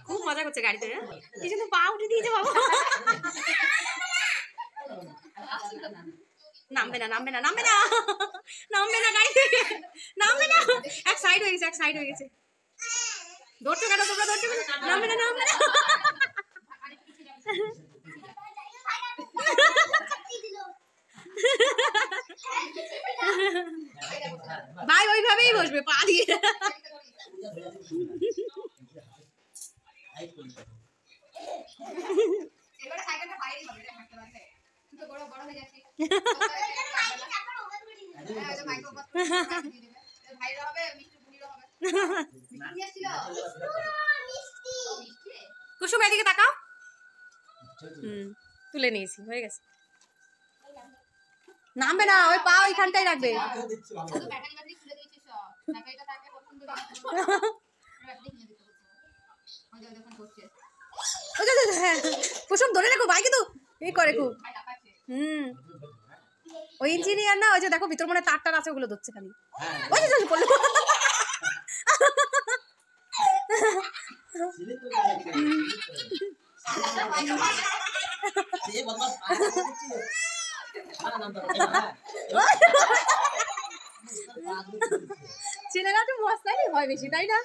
খুব মজা করছে গাড়িতে। কি কিন্তু পা উঠে দিয়েছে বাবা। নামবে না নামবে না নামবে না নামবে না গাড়ি থেকে নামবে না। এক সাইড হয়ে গেছে এক সাইড হয়ে গেছে। ধরছো কেন তোমরা ধরছো কেন? নামবে না নামবে না। ভাই ওইভাবেই বসবে পা দিয়ে। কুসুম এদিকে তাকাও। তুলে নিয়েছি হয়ে গেছে। নামবে না ওই পা ওইখানটাই রাখবে। কুসুম ধরে রাখো ভাই কিন্তু এই করে খুব। ওই ইঞ্জিনিয়ার না ওই যে দেখো ভিতর মনে তার টার আছে ওগুলো ধরছে খালি। ওই যে বললো ছেলেরা তো মস্তাই হয় বেশি তাই না?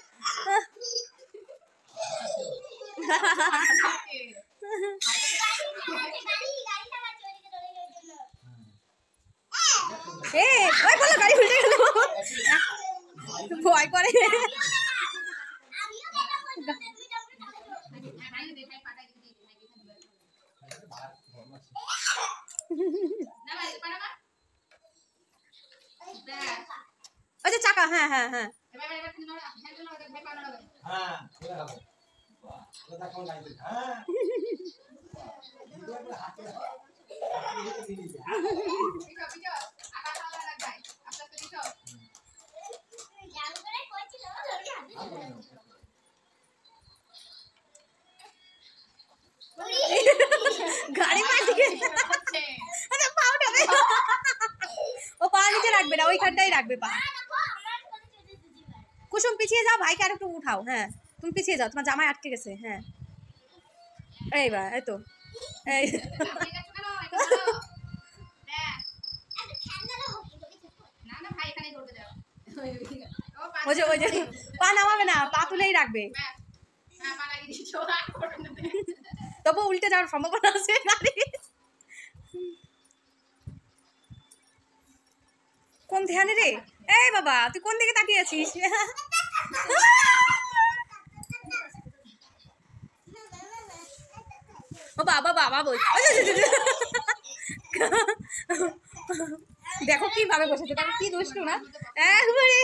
ওই বলো গাড়ি উল্টে গেল ভয় করে। আচ্ছা চাকা হ্যাঁ হ্যাঁ হ্যাঁ গাড়ি পাল্টে ও পা নিচে রাখবে না ওইখানটাই রাখবে পা। কুসুম পিছিয়ে যাও ভাইকে আর একটু উঠাও। হ্যাঁ তুমি পিছিয়ে যাও তোমার জামাই আটকে গেছে। হ্যাঁ এইবার এই তো এই ওই যে পা নামাবে না পা তুলেই রাখবে। তবু উল্টে যাওয়ার সম্ভাবনা আছে গাড়ি। কোন ধ্যানে রে? এই বাবা তুই কোন দিকে তাকিয়ে আছিস? ও বাবা বাবা বল। দেখো কিভাবে বসেছে তাকে কি দুষ্টু না একবারে।